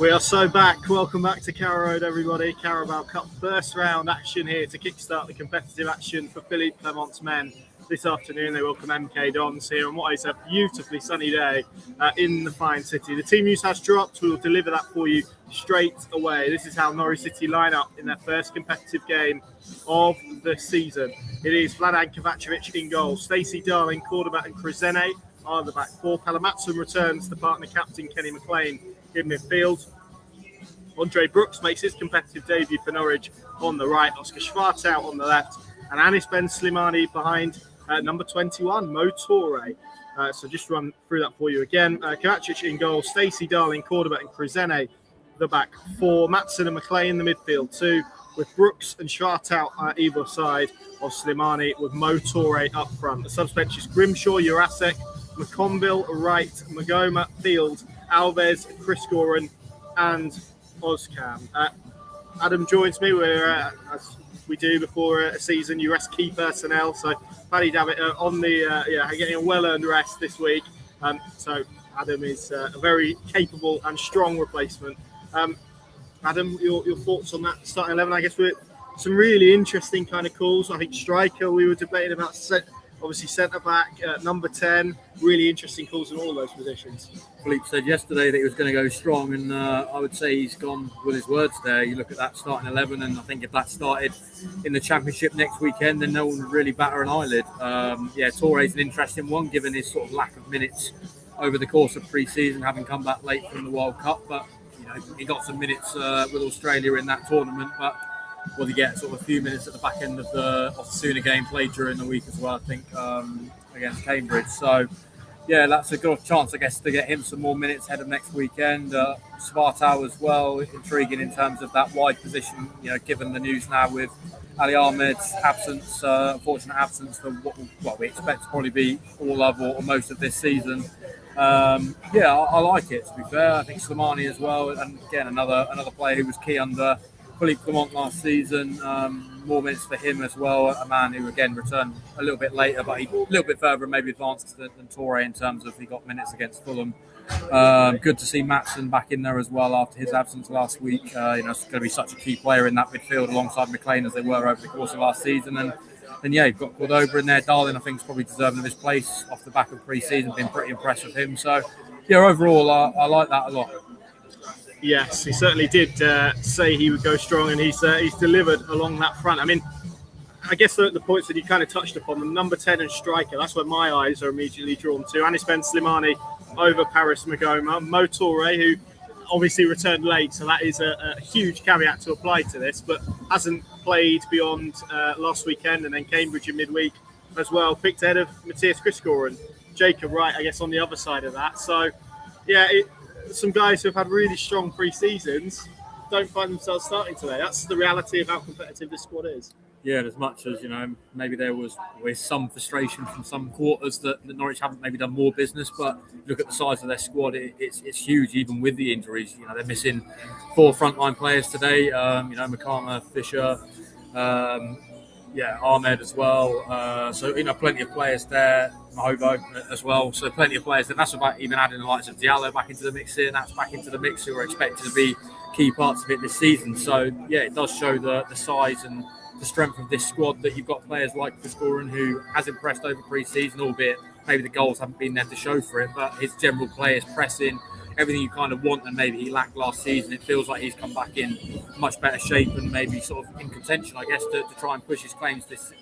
We are so back. Welcome back to Carrow Road, everybody. Carabao Cup first round action here to kickstart the competitive action for Philippe Clement's men. This afternoon, they welcome MK Dons here on what is a beautifully sunny day in the fine city. The team news has dropped. We will deliver that for you straight away. This is how Norwich City line up in their first competitive game of the season. It is Vladan Kovacevic in goal. Stacey Darling, Cordoba and Krezene are the back four. Palamatson returns to partner captain Kenny McLean in midfield. Andre Brooks makes his competitive debut for Norwich on the right. Oscar Schwartz out on the left. And Anis Ben Slimani behind number 21, Mo Toure. So just run through that for you again. Kovacic in goal. Stacey Darling, Cordoba and Krezene the back four. Matson and McLean the midfield two, with Brooks and Schwartz out either side of Slimani, with Mo Toure up front. The subs bench is Grimshaw, Jurasek, McConville, Wright, Magoma, Field, Alves, Chris Goran, and Ozcam. Adam joins me. We're as we do before a season, you rest key personnel. So Paddy Davitt on the getting a well-earned rest this week. So Adam is a very capable and strong replacement. Adam, your thoughts on that starting 11? I guess we're some really interesting kind of calls. I think striker we were debating about. Obviously, centre-back, number 10, really interesting calls in all those positions. Philippe said yesterday that he was going to go strong, and I would say he's gone with his words there. You look at that starting 11, and I think if that started in the Championship next weekend, then no one would really batter an eyelid. Toure's an interesting one, given his sort of lack of minutes over the course of pre-season, having come back late from the World Cup. But, he got some minutes with Australia in that tournament, but will he get sort of a few minutes at the back end of the Sooner game played during the week as well, I think, against Cambridge. So, yeah, that's a good chance, I guess, to get him some more minutes ahead of next weekend. Svartau as well, intriguing in terms of that wide position, given the news now with Ali Ahmed's absence, unfortunate absence for what we expect to probably be all of or most of this season. I like it, to be fair. I think Slimani as well, and again, another player who was key under Philippe Clement last season, more minutes for him as well. A man who, again, returned a little bit later, but he a little bit further and maybe advanced than Toure in terms of he got minutes against Fulham. Good to see Matson back in there as well after his absence last week. He's going to be such a key player in that midfield alongside McLean as they were over the course of last season. And you've got Cordoba in there. Darling, I think, is probably deserving of his place off the back of pre-season. Been pretty impressed with him. So, overall, I like that a lot. Yes, he certainly did say he would go strong, and he's delivered along that front. I mean, I guess the points that you kind of touched upon, the number 10 and striker, that's where my eyes are immediately drawn to. Anis Ben Slimani over Paris Magoma. Mo Toure, who obviously returned late, so that is a huge caveat to apply to this, but hasn't played beyond last weekend and then Cambridge in midweek as well. Picked ahead of Matthias Christgård and Jacob Wright, I guess, on the other side of that. So, some guys who have had really strong pre-seasons don't find themselves starting today. That's the reality of how competitive this squad is. Yeah, as much as, maybe there was some frustration from some quarters that Norwich haven't maybe done more business, but look at the size of their squad, it's huge, even with the injuries. They're missing 4 frontline players today, Makama, Fisher, Ahmed as well. So, plenty of players there, Mahobo as well. So plenty of players. And that's about even adding the likes of Diallo back into the mix here, and that's back into the mix who are expected to be key parts of it this season. So, it does show the size and the strength of this squad, that you've got players like Chris Goran, who has impressed over pre-season, albeit maybe the goals haven't been there to show for it, but his general play is pressing, everything you kind of want, and maybe he lacked last season. It feels like he's come back in much better shape and maybe sort of in contention, I guess, to try and push his claims this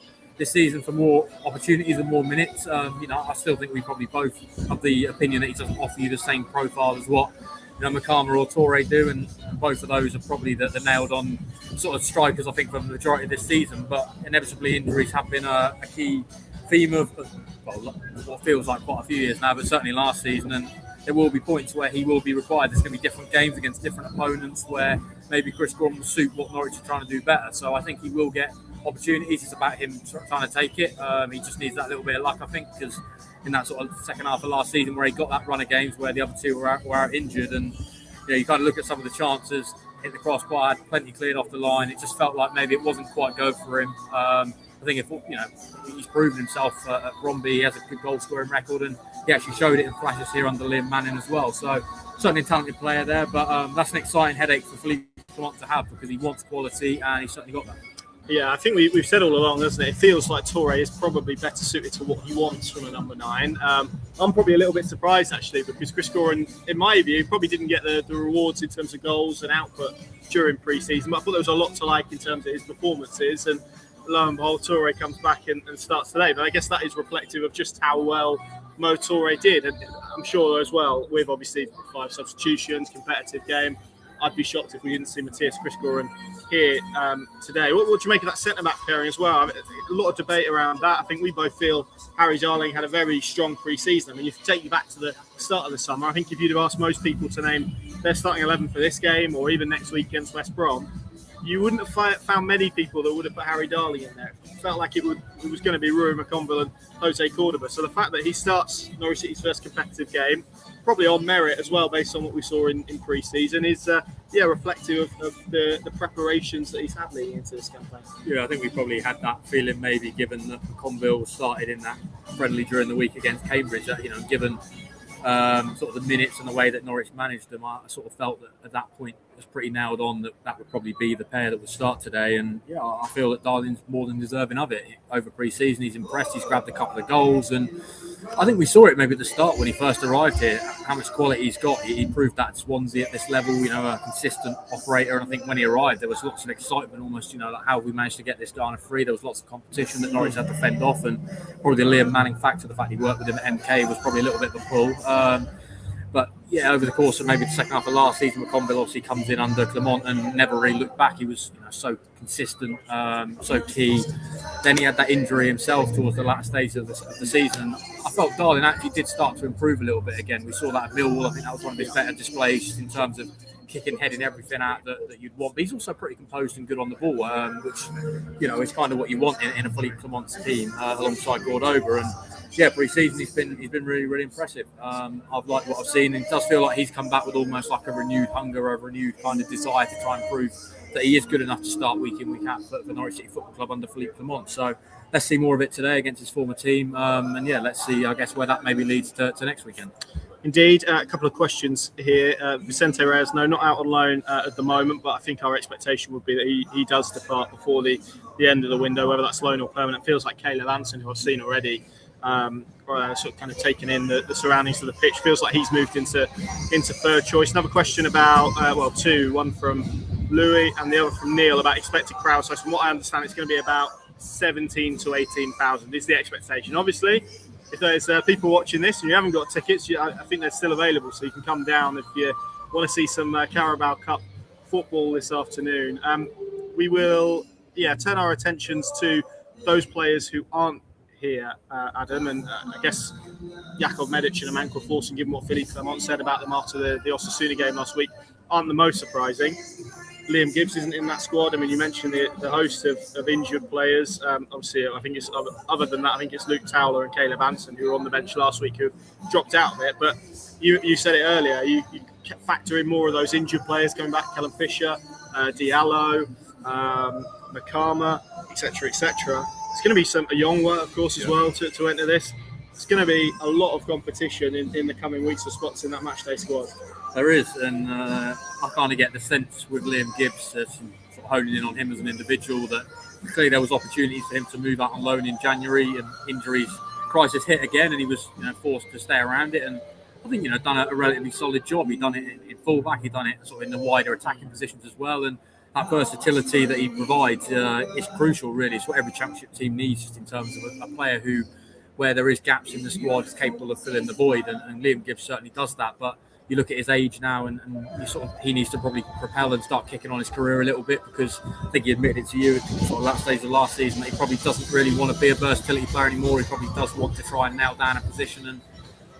season for more opportunities and more minutes. I still think we probably both have the opinion that he doesn't offer you the same profile as what Makama or Toure do, and both of those are probably the nailed-on sort of strikers, I think, for the majority of this season. But inevitably, injuries have been a key theme of what feels like quite a few years now, but certainly last season. And there will be points where he will be required. There's going to be different games against different opponents where maybe Chris Goran will suit what Norwich are trying to do better. So I think he will get opportunities. It's about him trying to take it. He just needs that little bit of luck, I think, because in that sort of second half of last season where he got that run of games where the other two were out injured, and you kind of look at some of the chances, hit the crossbar, had plenty cleared off the line. It just felt like maybe it wasn't quite go for him. I think if he's proven himself at Bromby, he has a good goal scoring record, and he actually showed it in flashes here under Liam Manning as well. So certainly a talented player there, but that's an exciting headache for Philippe Clement to have because he wants quality and he's certainly got that. Yeah, I think we've said all along, doesn't it? It feels like Toure is probably better suited to what he wants from a number 9. I'm probably a little bit surprised, actually, because Chris Goran, in my view, probably didn't get the rewards in terms of goals and output during pre-season. But I thought there was a lot to like in terms of his performances. And lo and behold, Toure comes back and starts today. But I guess that is reflective of just how well Mo Toure did. And I'm sure as well, with obviously 5 substitutions, competitive game, I'd be shocked if we didn't see Matthias Chris Goran here today. What do you make of that centre-back pairing as well? I mean, a lot of debate around that. I think we both feel Harry Darling had a very strong pre-season. I mean, if you take you back to the start of the summer, I think if you'd have asked most people to name their starting 11 for this game or even next week against West Brom, you wouldn't have found many people that would have put Harry Darling in there. It felt like it was going to be Rui McConville and Jose Cordoba. So the fact that he starts Norwich City's first competitive game, probably on merit as well, based on what we saw in pre-season, is reflective of the preparations that he's had leading into this campaign. Yeah, I think we probably had that feeling maybe given that McConville started in that friendly during the week against Cambridge. That, given sort of the minutes and the way that Norwich managed them, I sort of felt that at that point it was pretty nailed on that would probably be the pair that would start today. And yeah, I feel that Darling's more than deserving of it. Over pre-season, he's impressed. He's grabbed a couple of goals, and I think we saw it maybe at the start when he first arrived here, how much quality he's got. He proved that at Swansea at this level, a consistent operator. And I think when he arrived, there was lots of excitement almost, like how we managed to get this guy on a free. There was lots of competition that Norwich had to fend off, and probably the Liam Manning factor, the fact he worked with him at MK, was probably a little bit of a pull. But yeah, over the course of maybe the second half of last season, McConville obviously comes in under Clement and never really looked back. He was so consistent, so key. Then he had that injury himself towards the last stage of the season. I felt Darling actually did start to improve a little bit again. We saw that at Millwall. I think that was one of his better displays in terms of kicking, heading everything out that you'd want. But he's also pretty composed and good on the ball, which is kind of what you want in a Philippe Clement's team alongside Cordoba. And yeah, pre-season he's been really, really impressive. I've liked what I've seen, and it does feel like he's come back with almost like a renewed hunger, a renewed kind of desire to try and prove that he is good enough to start week in, week out for Norwich City Football Club under Philippe Clement. So let's see more of it today against his former team, and yeah, let's see, I guess, where that maybe leads to next weekend. Indeed, a couple of questions here. Vicente Reyes, not out on loan at the moment, but I think our expectation would be that he does depart before the end of the window, whether that's loan or permanent. It feels like Caleb Anson, who I've seen already, sort of kind of taken in the surroundings of the pitch. Feels like he's moved into third choice. Another question about, two, one from Louis and the other from Neil, about expected crowd size. From what I understand, it's going to be about 17 to 18,000 is the expectation. Obviously, if there's people watching this and you haven't got tickets, I think they're still available, so you can come down if you want to see some Carabao Cup football this afternoon. We will turn our attentions to those players who aren't here, Adam, and I guess Jakub Medic and Emmanuel Forson, given what Philippe Clement said about them after the Osasuna game last week, aren't the most surprising. Liam Gibbs isn't in that squad. I mean, you mentioned the host of injured players. Obviously, I think it's other than that, I think it's Luke Towler and Caleb Anson who were on the bench last week who dropped out of it. But you said it earlier. You factor in more of those injured players coming back: Callum Fisher, Diallo, Makama, etc., etc. It's going to be a young one, of course, as well to enter this. It's going to be a lot of competition in the coming weeks for spots in that matchday squad. There is, and I kind of get the sense with Liam Gibbs, sort of honing in on him as an individual, that clearly there was opportunities for him to move out on loan in January, and injuries crisis hit again, and he was forced to stay around it. And I think done a relatively solid job. He done it in fullback, he done it sort of in the wider attacking positions as well, and that versatility that he provides is crucial. Really, it's what every championship team needs, just in terms of a player who, where there is gaps in the squad, is capable of filling the void, and Liam Gibbs certainly does that. But you look at his age now, and he needs to probably propel and start kicking on his career a little bit, because I think he admitted it to you at sort of last stage of last season that he probably doesn't really want to be a versatility player anymore. He probably does want to try and nail down a position, and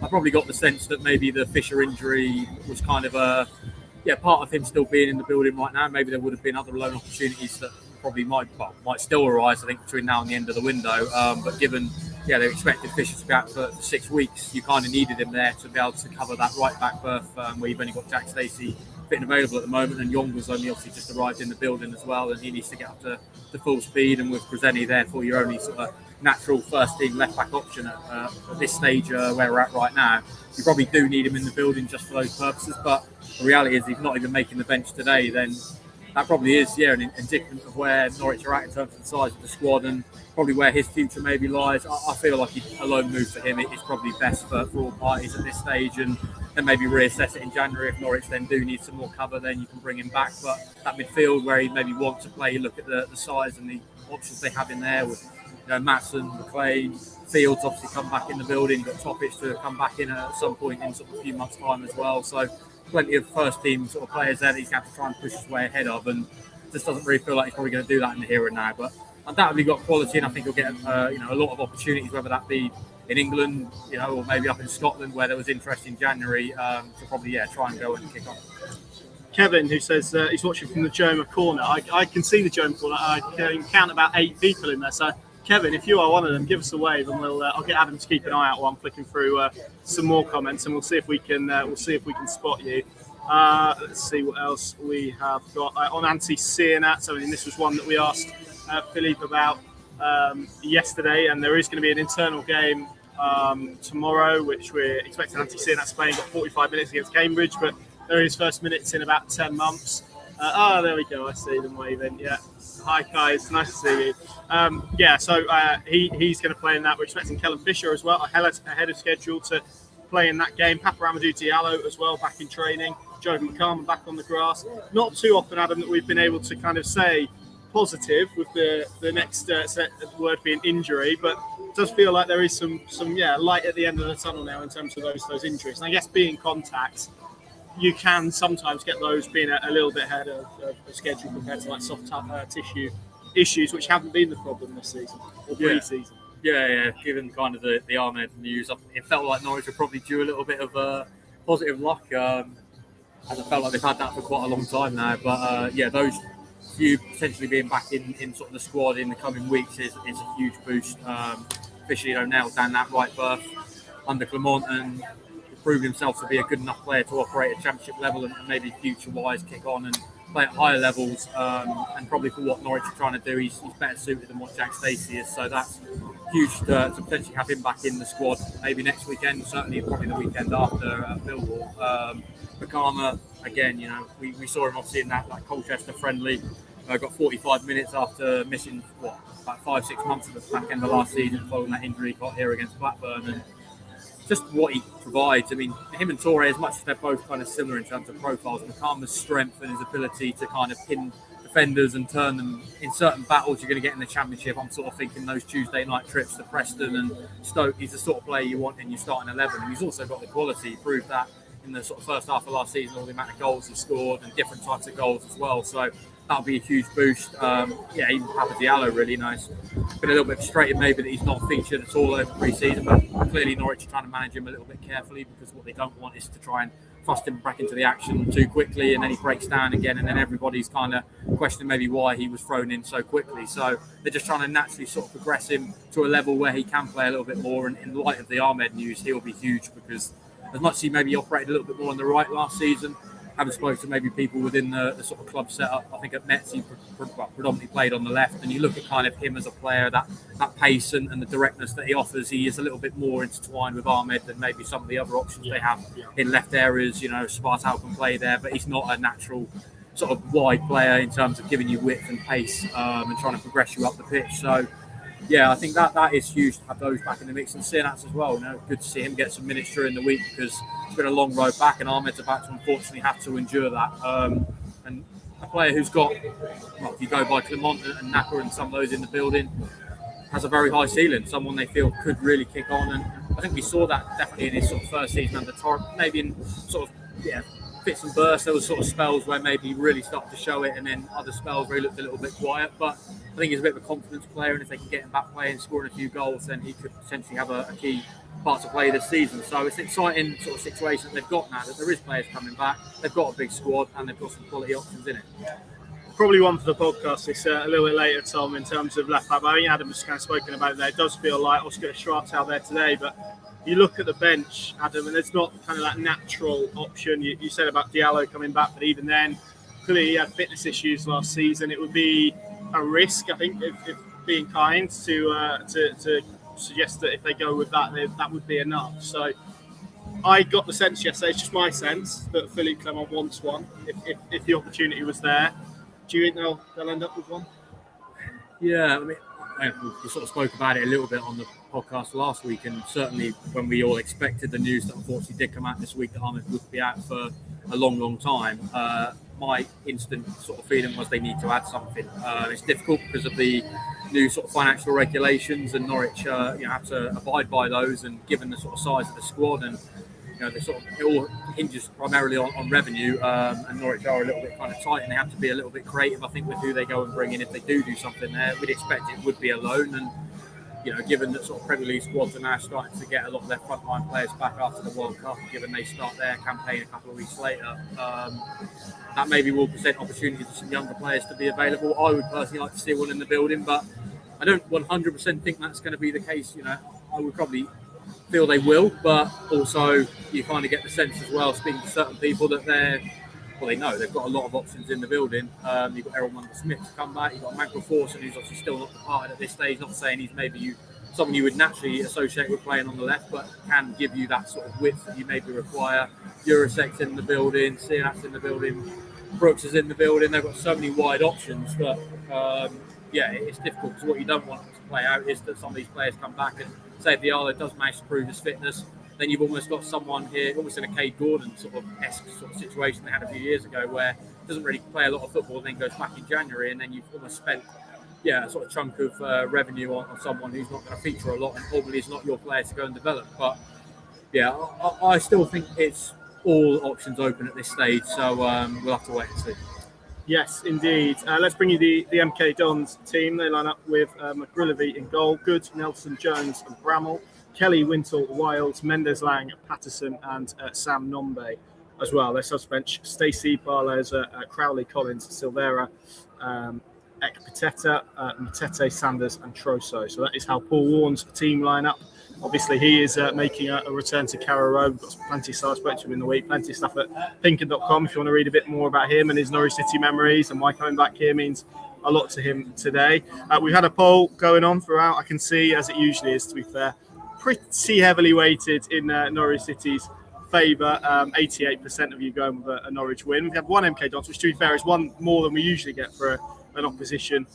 I probably got the sense that maybe the Fisher injury was kind of part of him still being in the building right now. Maybe there would have been other loan opportunities that probably might still arise, I think, between now and the end of the window. But given they expected Fisher to be out for 6 weeks, you kind of needed him there to be able to cover that right back berth where you've only got Jack Stacey fit and available at the moment, and Young was only obviously just arrived in the building as well, and he needs to get up to full speed. And with Preseni therefore your only sort of natural first team left back option at this stage where we're at right now, you probably do need him in the building just for those purposes. But the reality is, he's not even making the bench today. Then that probably is an indicative of where Norwich are at in terms of the size of the squad and probably where his future maybe lies. I feel like a loan move for him is probably best for all parties at this stage, and then maybe reassess it in January. If Norwich then do need some more cover, then you can bring him back. But that midfield where he maybe wants to play, you look at the size and the options they have in there with Matson, McLean, Fields obviously come back in the building. You've got Topic to come back in at some point in sort of a few months' time as well. So plenty of first team sort of players there that he's going to have to try and push his way ahead of, and just doesn't really feel like he's probably going to do that in the here and now. But undoubtedly got quality, and I think he'll get a lot of opportunities, whether that be in England, or maybe up in Scotland where there was interest in January, to probably try and go and kick on. Kevin, who says he's watching from the Joma corner. I can see the Joma corner. I can count about 8 people in there. So Kevin, if you are one of them, give us a wave, and I'll get Adam to keep an eye out while I'm flicking through some more comments, and we'll see if we can spot you. Let's see what else we have got on anti-Cianat. So this was one that we asked Philippe about yesterday, and there is going to be an internal game tomorrow, which we're expecting anti-Cianat Spain. Got 45 minutes against Cambridge, but there is first minutes in about 10 months. There we go. I see them waving. Yeah. Hi, guys. Nice to see you. So he's going to play in that. We're expecting Kellen Fisher as well, ahead of schedule to play in that game. Papa Amadou Diallo as well, back in training. Joe McCarman back on the grass. Not too often, Adam, that we've been able to kind of say positive with the next word being injury, but it does feel like there is some light at the end of the tunnel now in terms of those injuries. And I guess being contacts, you can sometimes get those being a little bit ahead of schedule compared to like soft tissue issues, which haven't been the problem this season or pre-season. Yeah. Given kind of the Ahmed news, it felt like Norwich were probably due a little bit of positive luck. As I felt like they've had that for quite a long time now. But those few potentially being back in sort of the squad in the coming weeks is a huge boost. Officially, nailed down that right berth under Clement and proved himself to be a good enough player to operate at championship level and maybe future-wise kick on and play at higher levels. And probably for what Norwich are trying to do, he's better suited than what Jack Stacey is. So that's huge to potentially have him back in the squad maybe next weekend, certainly probably the weekend after at Millwall. Bakama, again, we saw him obviously in that Colchester friendly. Got 45 minutes after missing about 5-6 months at the back end of last season following that injury he got here against Blackburn. And just what he provides. I mean, him and Torre, as much as they're both kind of similar in terms of profiles, Bakama's strength and his ability to kind of pin defenders and turn them in certain battles you're going to get in the Championship. I'm sort of thinking those Tuesday night trips to Preston and Stoke. He's the sort of player you want in your starting 11. And he's also got the quality. He proved that in the sort of first half of last season, all the amount of goals he scored and different types of goals as well. So that'll be a huge boost. Even Papa Diallo really nice. Been a little bit frustrated maybe that he's not featured at all over pre-season, but clearly Norwich are trying to manage him a little bit carefully, because what they don't want is to try and thrust him back into the action too quickly, and then he breaks down again, and then everybody's kind of questioning maybe why he was thrown in so quickly. So they're just trying to naturally sort of progress him to a level where he can play a little bit more, and in light of the Ahmed news, he'll be huge, because as much as he maybe operated a little bit more on the right last season, having spoken to maybe people within the sort of club setup, I think at Metz he predominantly played on the left, and you look at kind of him as a player, that pace and the directness that he offers, he is a little bit more intertwined with Ahmed than maybe some of the other options they have in left areas. Spartal can play there, but he's not a natural sort of wide player in terms of giving you width and pace and trying to progress you up the pitch. So I think that is huge to have those back in the mix, and Sinats as well. Good to see him get some minutes during the week, because it's been a long road back, and Ahmed's about to unfortunately have to endure that. And a player who's got, if you go by Clement and Napa and some of those in the building, has a very high ceiling. Someone they feel could really kick on, and I think we saw that definitely in his sort of first season under Torre. Maybe in sort of fits and bursts, there was sort of spells where maybe he really started to show it, and then other spells where he looked a little bit quiet. But I think he's a bit of a confidence player, and if they can get him back playing, scoring a few goals, then he could potentially have a key part to play this season. So it's an exciting sort of situation that they've got now, that there is players coming back, they've got a big squad, and they've got some quality options in it. Probably one for the podcast this a little bit later, Tom, in terms of left back. I mean, Adam's kind of spoken about it there. It does feel like Oscar Schwartz out there today, but you look at the bench, Adam, and there's not kind of that natural option. You said about Diallo coming back, but even then, clearly he had fitness issues last season. It would be a risk, I think, if being kind to suggest that if they go with that, that would be enough. So I got the sense yesterday, it's just my sense, that Philippe Clement wants one if the opportunity was there. Do you think they'll end up with one? Yeah, I mean, we sort of spoke about it a little bit on the podcast last week, and certainly when we all expected the news that unfortunately did come out this week that Ahmed would be out for a long time, my instant sort of feeling was they need to add something. It's difficult because of the new sort of financial regulations, and Norwich have to abide by those, and given the sort of size of the squad, and it all hinges primarily on revenue, and Norwich are a little bit kind of tight, and they have to be a little bit creative, I think, with who they go and bring in. If they do something there, we'd expect it would be a loan, and given that sort of Premier League squads are now starting to get a lot of their frontline players back after the World Cup, given they start their campaign a couple of weeks later, that maybe will present opportunities for some younger players to be available. I would personally like to see one in the building, but I don't 100% think that's going to be the case. I would probably feel they will, but also you kind of get the sense as well, speaking to certain people, that they know they've got a lot of options in the building. You've got Errol Munter-Smith to come back, you've got Michael Forson, who's obviously still not departed at this stage, not saying he's maybe someone you would naturally associate with playing on the left, but can give you that sort of width that you maybe require. Jurasek's in the building, Sianak's in the building, Brooks is in the building. They've got so many wide options, but it's difficult, because what you don't want to play out is that some of these players come back and say if Diallo does manage to prove his fitness, then you've almost got someone here, almost in a Cade Gordon sort of situation they had a few years ago, where doesn't really play a lot of football and then goes back in January, and then you've almost spent a sort of chunk of revenue on someone who's not going to feature a lot, and probably is not your player to go and develop. But I still think it's all options open at this stage, so we'll have to wait and see. Yes, indeed. Let's bring you the MK Dons team. They line up with McGrillovy in goal, Good, Nelson, Jones and Bramall, Kelly, Wintle, Wiles, Mendes, Lang, Patterson and Sam Nombe as well. Their subbench: Stacey, Barleza, Crowley, Collins, Silvera, Ekpiteta, Matete, Sanders and Trosso. So that is how Paul Warren's team line up. Obviously, he is making a return to Carrow Road. We've got plenty of stuff, spoke to him in the week, plenty of stuff at Pinker.com if you want to read a bit more about him and his Norwich City memories and why coming back here means a lot to him today. We've had a poll going on throughout. I can see, as it usually is, to be fair, pretty heavily weighted in Norwich City's favour. 88% of you going with a Norwich win. We've had one MK Dons, which, to be fair, is one more than we usually get for an opposition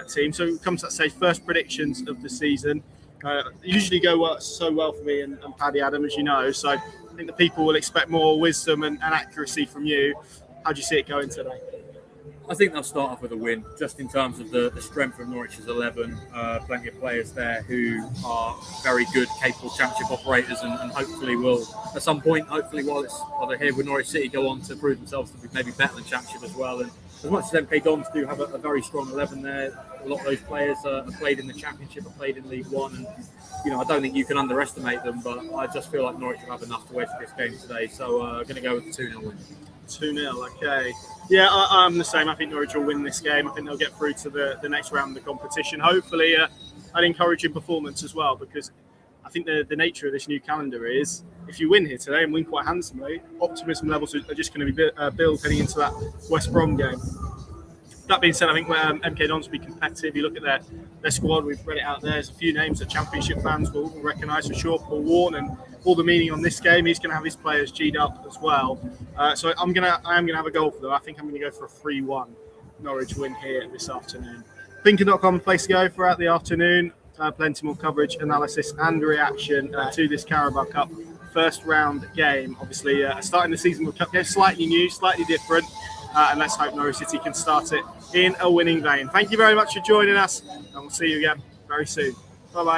team. So it comes to that stage, first predictions of the season. Usually go so well for me and Paddy Adam, as you know. So I think the people will expect more wisdom and accuracy from you. How do you see it going today? I think they'll start off with a win, just in terms of the strength of Norwich's 11. Plenty of players there who are very good, capable championship operators, and hopefully will, at some point, while they're here with Norwich City, go on to prove themselves to be maybe better than championship as well. And as much as MK Dons do have a very strong 11 there, a lot of those players have played in the Championship, have played in League One, and I don't think you can underestimate them, but I just feel like Norwich will have enough to win this game today, so I'm going to go with a 2-0 win. 2-0, okay. Yeah, I'm the same. I think Norwich will win this game. I think they'll get through to the next round of the competition. Hopefully, an encouraging performance as well, because I think the nature of this new calendar is, if you win here today and win quite handsomely, optimism levels are just going to be built heading into that West Brom game. That being said, I think MK Dons will be competitive. You look at their squad, we've read it out there. There's a few names that Championship fans will recognise for sure. Paul Warren, and all the meaning on this game, he's going to have his players G'd up as well. So I am going to have a goal for them. I think I'm going to go for a 3-1 Norwich win here this afternoon. Pinker.com, place to go throughout the afternoon. Plenty more coverage, analysis and reaction to this Carabao Cup first round game. Obviously, starting the season with Cup game, slightly new, slightly different. And let's hope Norwich City can start it in a winning vein. Thank you very much for joining us, and we'll see you again very soon. Bye-bye.